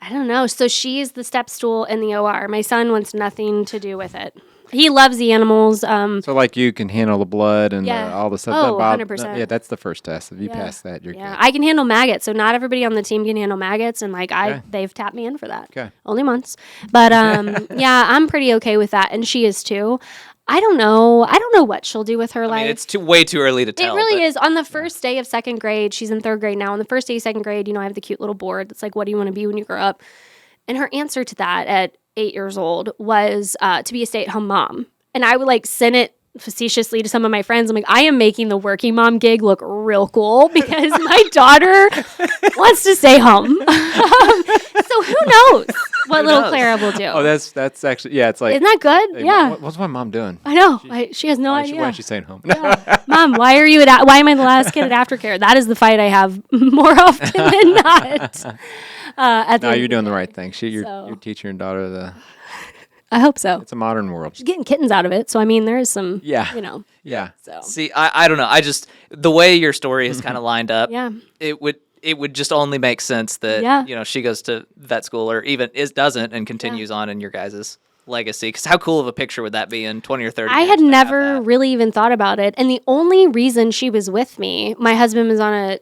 I don't know. So she's the step stool in the OR. My son wants nothing to do with it. He loves the animals. So like you can handle the blood and all the stuff. Oh, 100%. Yeah, that's the first test. If you pass that, you're good. I can handle maggots. So not everybody on the team can handle maggots, and like they've tapped me in for that. Okay. Only once, but I'm pretty okay with that, and she is too. I don't know what she'll do with her life. I mean, it's way too early to tell. It really is. On the first day of second grade, she's in third grade now. On the first day of second grade, I have the cute little board that's like, what do you want to be when you grow up? And her answer to that at 8 years old was to be a stay-at-home mom. And I would like send it facetiously to some of my friends. I'm like, I am making the working mom gig look real cool because my daughter wants to stay home. So who knows? what Who little knows? Clara will do. Oh, that's actually, yeah, it's like, Isn't that good? hey, Yeah. what's my mom doing? I know. She has no Why idea. is she staying home? Mom, why am I the last kid at aftercare? That is the fight I have more often than not. No, you're doing the right thing. You're So- teaching your daughter I hope so. it's a modern world. She's getting kittens out of it. So, I mean, there is some, Yeah. So, See, I don't know. I just the way your story is kind of lined up. yeah. It would just only make sense that Yeah. she goes to vet school or even doesn't and continues on in your guys' legacy. Because how cool of a picture would that be in 20 or 30 I years had to have never that? really even thought about it. And the only reason she was with me, my husband was on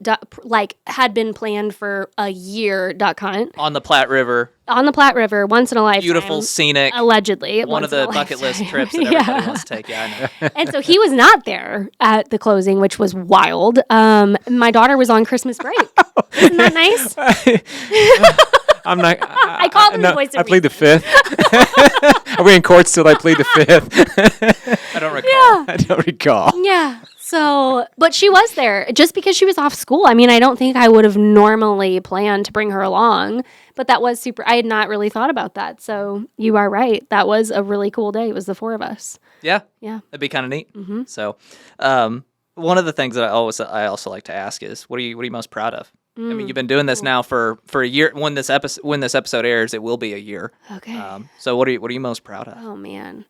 had been planned for a year duck hunt On the Platte River, on the Platte River once in a lifetime. beautiful, scenic, Allegedly. one once of the in a bucket list lifetime. trips that everybody wants to take. Yeah, I know. And so he was not there at the closing, which was wild. My daughter was on Christmas break. Isn't that nice? I'm not. I called him the voice of I plead the fifth. Are we in court still? I plead the fifth. I don't recall. I don't recall. Yeah. So, but she was there just because she was off school. I mean, I don't think I would have normally planned to bring her along, but that was super. I had not really thought about that. So you are right. That was a really cool day. It was the 4 of us. Yeah, Yeah. that'd be kind of neat. So, one of the things that I also like to ask is, what are you most proud of? I mean, you've been doing this now for a year. When this episode airs, it will be a year. Okay. So what are you most proud of? Oh man.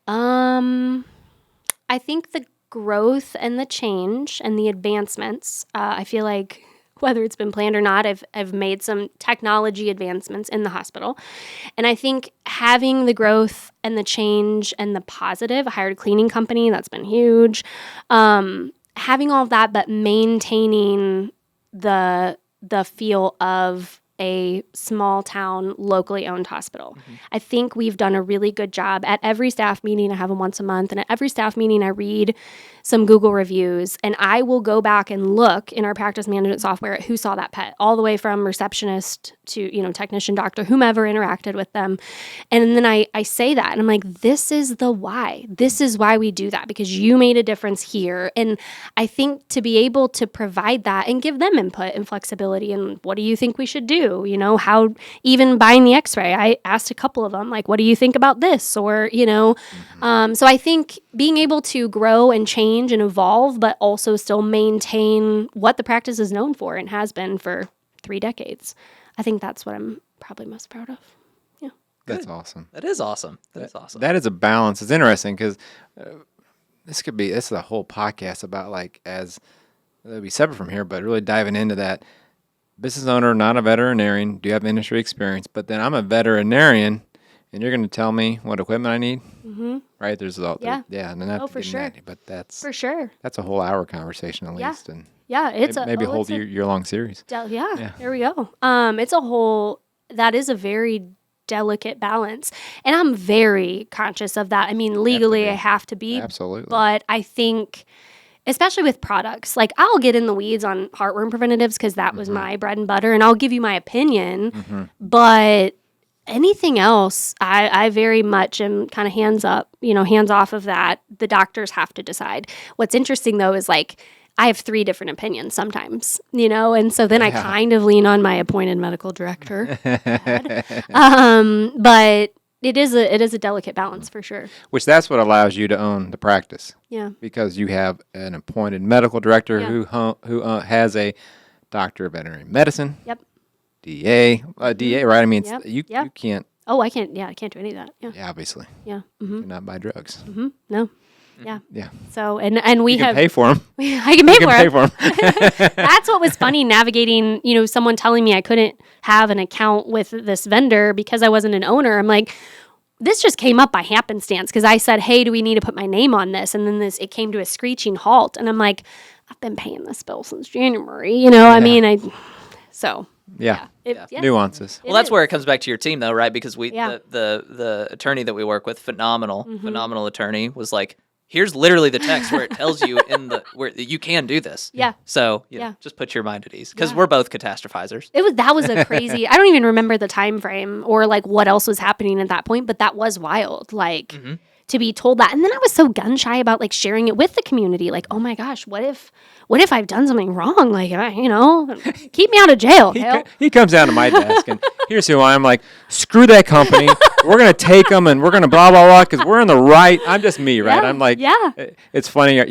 I think the growth and the change and the advancements. I feel like whether it's been planned or not, I've made some technology advancements in the hospital, and I think having the growth and the change and the positive. I hired a cleaning company. That's been huge. Having all of that, but maintaining the feel of a small town, locally owned hospital. I think we've done a really good job. At every staff meeting, I have them once a month, and at every staff meeting, I read some Google reviews, and I will go back and look in our practice management software at who saw that pet, all the way from receptionist to, technician, doctor, whomever interacted with them. And then I say that, and I'm like, this is the why. This is why we do that, because you made a difference here. And I think to be able to provide that and give them input and flexibility, and what do you think we should do? How, even buying the x-ray, I asked a couple of them, like, what do you think about this? Or, so I think being able to grow and change and evolve, but also still maintain what the practice is known for and has been for 3 decades. I think that's what I'm probably most proud of. Yeah. That's awesome. That is awesome. That is awesome. That is a balance. It's interesting because this is a whole podcast about it'll be separate from here, but really diving into that. Business owner, not a veterinarian, do you have industry experience? But then I'm a veterinarian, and you're going to tell me what equipment I need, right? There's all, Yeah. yeah, and then Oh, for sure. But that's For sure. that's a whole hour conversation at Yeah. least, and Yeah, it's maybe a whole year-long series. Yeah, there we go. It's a whole, that is a very delicate balance. And I'm very conscious of that. I mean, legally I have to be. Absolutely. But I think, especially with products, like I'll get in the weeds on heartworm preventatives because that was my bread and butter, and I'll give you my opinion. But anything else, I very much am kind of hands off of that. The doctors have to decide. What's interesting though is I have 3 different opinions sometimes, and so then I kind of lean on my appointed medical director. But it is a delicate balance for sure. Which that's what allows you to own the practice. Yeah. Because you have an appointed medical director Yeah. who has a doctor of veterinary medicine. Yep. DA, right? I mean, Yep. you can't. Oh, I can't do any of that. Yeah. Yeah, obviously, Yeah. do not buy drugs. No. Yeah. Yeah, So, and we you can have, pay for them. I can pay You for can it. pay for them. That's what was funny navigating, someone telling me I couldn't have an account with this vendor because I wasn't an owner. I'm like, this just came up by happenstance because I said, hey, do we need to put my name on this? And then it came to a screeching halt. And I'm like, I've been paying this bill since January, I mean, so. Yeah. Yeah. Nuances. Well, that's where it comes back to your team, though, right? Because Yeah. the attorney that we work with, phenomenal attorney, was like, here's literally the text where it tells you where you can do this. Yeah. So Yeah. just put your mind at ease because we're both catastrophizers. That was a crazy, I don't even remember the time frame or what else was happening at that point, but that was wild. to be told that. And then I was so gun shy about like sharing it with the community. Like, oh my gosh, what if I've done something wrong? Like, keep me out of jail. Kale. He comes down to my desk and here's who I am. Like, screw that company. We're going to take them and we're going to blah, blah, blah, because we're in the right. I'm just me, right? Yeah, I'm like, yeah. It's funny,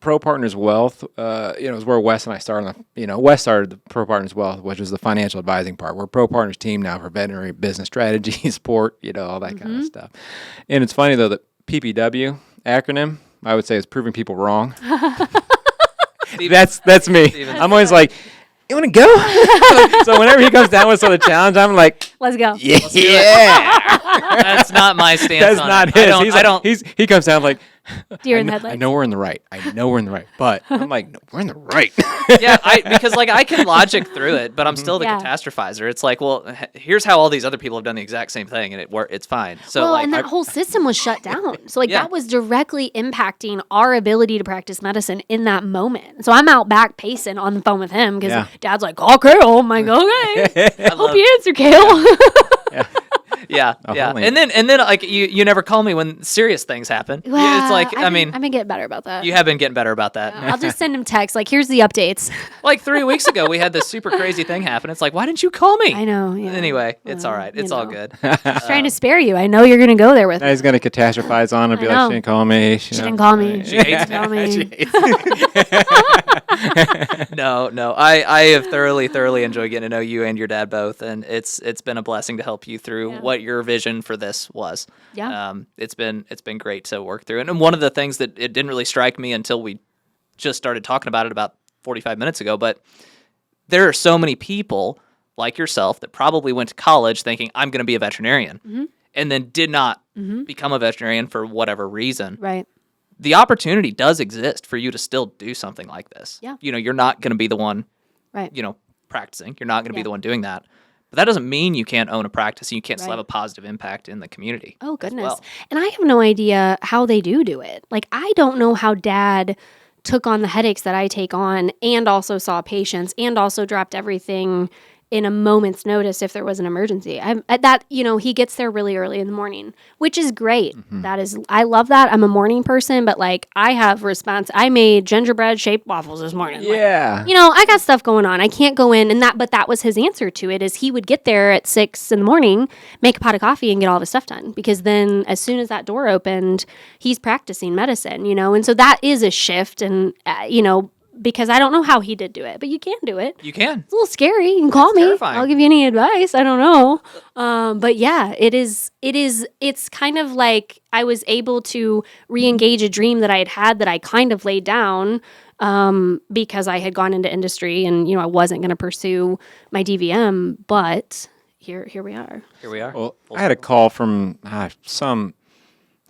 Pro Partners Wealth, is where Wes and I started. Wes started the Pro Partners Wealth, which is the financial advising part. We're a Pro Partners team now for veterinary business strategy, support, all that kind of stuff. And it's funny, though, that PPW acronym, I would say, is proving people wrong. That's me. Steven. I'm always like, you want to go? So whenever he comes down with some of the challenge, I'm like, Let's go. yeah. That's not my stance. That's on not it. his. He comes down like, Deer in the I headlights. know we're in the right. But I'm like, no, we're in the right. Yeah, because I can logic through it, but I'm still the Yeah. catastrophizer. It's like, well, here's how all these other people have done the exact same thing, and it's fine. So Well, like, and that whole system was shut down. So like Yeah. that was directly impacting our ability to practice medicine in that moment. So I'm out back pacing on the phone with him because Yeah. Dad's like, call Kale. I'm like, okay. Hope love- you answer, Kale. yeah. holy- And then like you never call me when serious things happen. Yeah, it's like I've been getting better about that. you have been getting better about that. I'll just send him texts like, here's the updates. Like 3 weeks ago, we had this super crazy thing happen. It's like, why didn't you call me? I know. Yeah. Anyway, it's all right. It's all know. good. Just trying to spare you. I know you're going to go there with Now he's going to catastrophize on and be I like, know. she didn't call me. She didn't call me. She hates Tell me. No. I have thoroughly enjoyed getting to know you and your dad both, and it's been a blessing to help you through Yeah. what your vision for this was. Yeah. It's been great to work through. And one of the things that it didn't really strike me until we just started talking about it about 45 minutes ago, but there are so many people like yourself that probably went to college thinking I'm going to be a veterinarian and then did not become a veterinarian for whatever reason. Right. The opportunity does exist for you to still do something like this. Yeah. You're not going to be the one, Right. practicing. You're not going to be Yeah. the one doing that. But that doesn't mean you can't own a practice and you can't still Right. have a positive impact in the community. Oh, as goodness. well. And I have no idea how they do it. Like, I don't know how Dad took on the headaches that I take on and also saw patients and also dropped everything in a moment's notice if there was an emergency. He gets there really early in the morning, which is great. I love that. I'm a morning person, but like I have I made gingerbread shaped waffles this morning. Like, Yeah. I got stuff going on. I can't go in but that was his answer to it is he would get there at 6 a.m, make a pot of coffee and get all of his stuff done. Because then as soon as that door opened, he's practicing medicine, and so that is a shift and, because I don't know how he did do it, but you can do it. You can. It's a little scary. You can call me. terrifying. I'll give you any advice. I don't know. But yeah, it's kind of like I was able to re-engage a dream that I had that I kind of laid down because I had gone into industry and, I wasn't going to pursue my DVM, but here we are. Here we are. Well, I had a call from some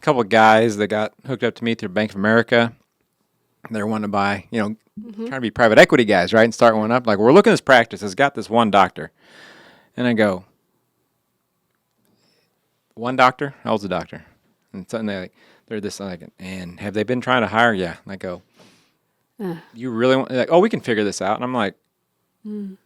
couple of guys that got hooked up to me through Bank of America. They're wanting to buy, trying to be private equity guys, right? And start one up. Like, we're looking at this practice. It's got this one doctor. And I go, one doctor? How old's the doctor? And suddenly they're this, like, and have they been trying to hire? Yeah. And I go, you really want, like, oh, we can figure this out. And I'm like, no,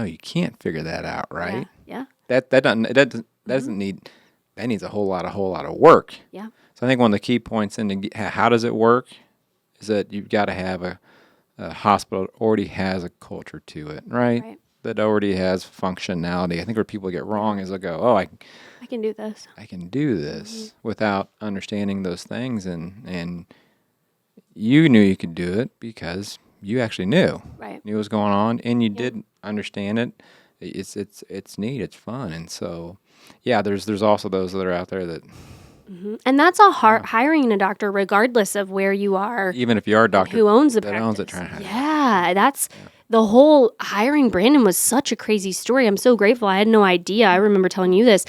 you can't figure that out, right? Yeah. That doesn't need, that needs a whole lot of work. Yeah. So I think one of the key points into how does it work is that you've got to have a hospital that already has a culture to it, right? That already has functionality. I think where people get wrong is they'll go, oh, I can do this. I can do this without understanding those things. And you knew you could do it because you actually knew. Right. Knew what was going on and you did understand it. It's neat, it's fun. And so, yeah, there's also those that are out there that And that's a hiring a doctor, regardless of where you are, even if you are a doctor who owns the that practice. owns it, trying to hire. Yeah, that's the whole hiring. Brandon was such a crazy story. I'm so grateful. I had no idea. I remember telling you this.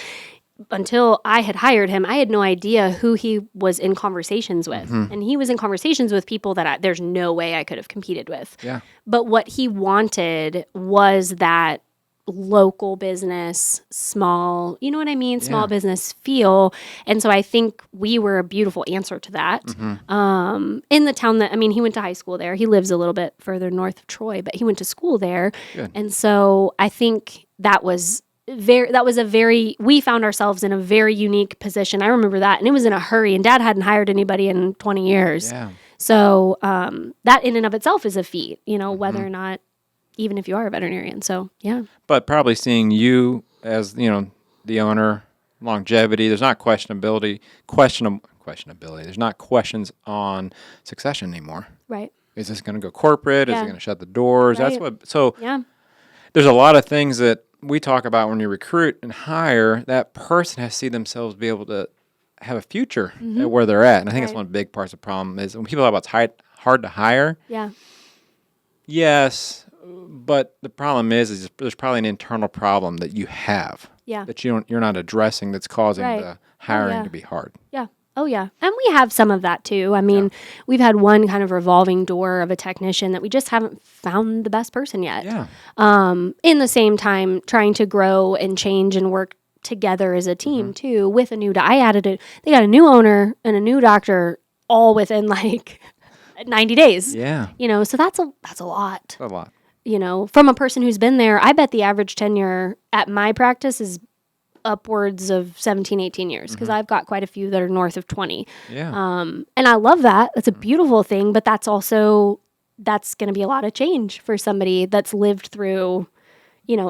Until I had hired him, I had no idea who he was in conversations with. And he was in conversations with people that there's no way I could have competed with. Yeah. But what he wanted was that local business, small, you know what I mean? Small business feel. And so I think we were a beautiful answer to that. In the town he went to high school there. He lives a little bit further north of Troy, but he went to school there. Good. And so I think that was we found ourselves in a very unique position. I remember that, and it was in a hurry, and Dad hadn't hired anybody in 20 years. Yeah. So that in and of itself is a feat, whether or not, even if you are a veterinarian. So yeah. But probably seeing you as, the owner, longevity, there's not questionability. There's not questions on succession anymore. Right. Is this going to go corporate? Is it Yeah. going to shut the doors? Right. Yeah. There's a lot of things that we talk about when you recruit and hire. That person has to see themselves be able to have a future at where they're at. And I think that's Right. one of the big parts of the problem is when people talk about it's hard to hire. Yeah. Yes, but the problem is there's probably an internal problem that you have Yeah. that you're not addressing that's causing Right. the hiring yeah. to be hard. Yeah. Oh, yeah. And we have some of that too. I mean, we've had one kind of revolving door of a technician that we just haven't found the best person yet. Yeah. In the same time, trying to grow and change and work together as a team too with a new, they got a new owner and a new doctor all within like 90 days. Yeah. So that's a lot. A lot. From a person who's been there, I bet the average tenure at my practice is upwards of 17, 18 years because I've got quite a few that are north of 20. Yeah. And I love that. That's a beautiful thing, but that's going to be a lot of change for somebody that's lived through,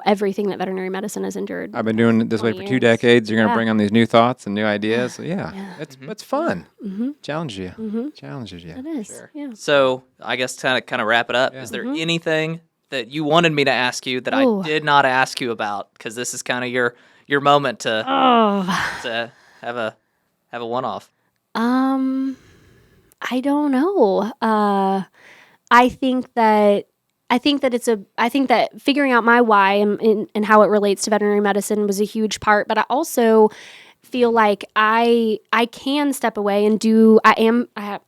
everything that veterinary medicine has endured. I've been doing it this way for 20 2 years. decades. You're going to Yeah. bring on these new thoughts and new ideas. So it's fun. Mm-hmm. Challenges you. Challenges you. It is. Yeah. So I guess to kind of wrap it up, is there anything that you wanted me to ask you that Ooh. I did not ask you about? Because this is kind of your moment to have a one-off. I don't know. I think that figuring out my why and how it relates to veterinary medicine was a huge part. But I also feel like I can step away and I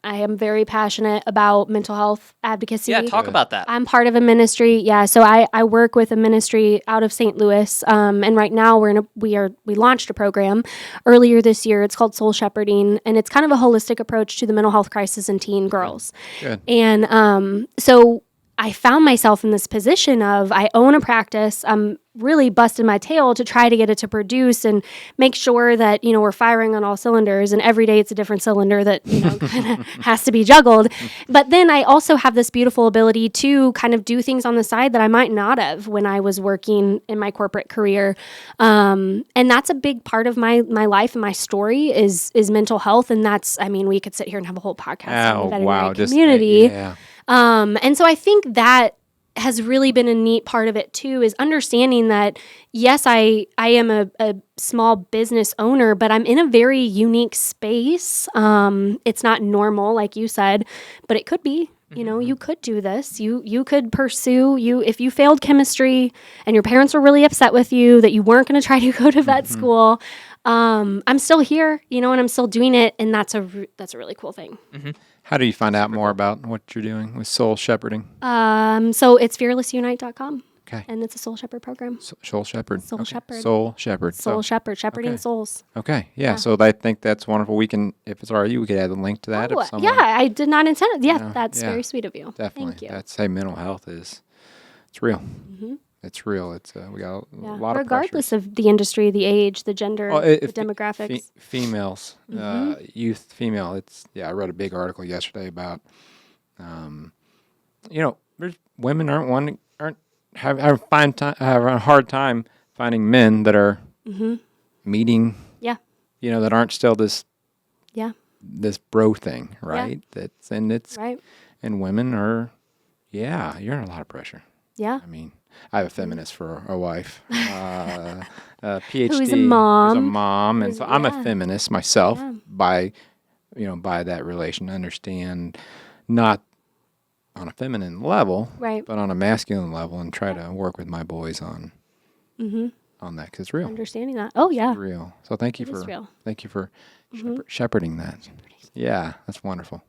am very passionate about mental health advocacy. Yeah, talk about that. I'm part of a ministry. Yeah. So I work with a ministry out of St. Louis. And right now we launched a program earlier this year. It's called Soul Shepherding, and it's kind of a holistic approach to the mental health crisis in teen girls. Good. And so I found myself in this position of I own a practice. I'm really busting my tail to try to get it to produce and make sure that, we're firing on all cylinders, and every day it's a different cylinder that, kind of has to be juggled. But then I also have this beautiful ability to kind of do things on the side that I might not have when I was working in my corporate career. And that's a big part of my life and my story is mental health. And we could sit here and have a whole podcast on the veterinary community. And so I think that has really been a neat part of it too, is understanding that, yes, I am a small business owner, but I'm in a very unique space. It's not normal, like you said, but it could be. You could do this. You could pursue if you failed chemistry and your parents were really upset with you that you weren't going to try to go to vet school. I'm still here, and I'm still doing it, and that's a really cool thing. How do you find out more about what you're doing with soul shepherding? So it's fearlessunite.com. Okay. And it's a soul shepherd program. Soul shepherd. Soul shepherd. Soul shepherd. Soul shepherd, shepherding souls. Okay. Yeah. So I think that's wonderful. We can, if it's all right, we could add a link to that. If someone, I did not intend it. Yeah, that's very sweet of you. Definitely. Thank you. That's mental health it's real. It's real. It's we got a lot of regardless of the industry, the age, the gender, the demographics. Females, youth, female. I read a big article yesterday about, there's women have a hard time finding men that are meeting. Yeah. That aren't still this. Yeah. This bro thing, right? Yeah. Right. And women are, you're in a lot of pressure. Yeah. I mean, I have a feminist for a wife, PhD, who's a mom, and so I'm a feminist myself by that relation. I understand not on a feminine level, right, but on a masculine level, and try to work with my boys on that because it's real. Understanding that. Oh yeah, it's real. So thank you for shepherding that. Yeah, that's wonderful.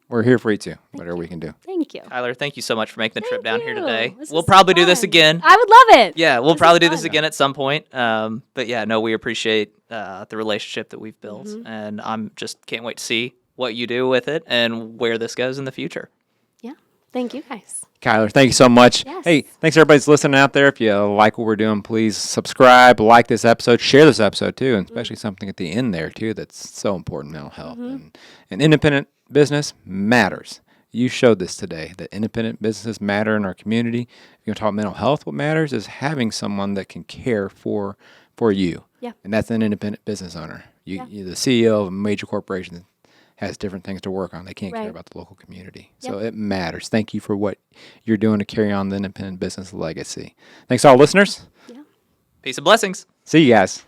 We're here for you too. Whatever we can do. Thank you, Tyler. Thank you so much for making the trip down here today. This We'll was probably fun. do this again. I would love it. Yeah, we'll probably do this again at some point. But yeah, no, we appreciate the relationship that we've built, and I'm just can't wait to see what you do with it and where this goes in the future. Thank you guys. Kyler, thank you so much. Yes. Hey, thanks everybody's listening out there. If you like what we're doing, please subscribe, like this episode, share this episode too, and especially something at the end there too that's so important, mental health. And independent business matters. You showed this today, that independent businesses matter in our community. If you're going to talk mental health, what matters is having someone that can care for you. Yeah. And that's an independent business owner. You're the CEO of a major corporation has different things to work on. They can't care about the local community. So it matters. Thank you for what you're doing to carry on the independent business legacy. Thanks to all listeners. Peace and blessings. See you guys.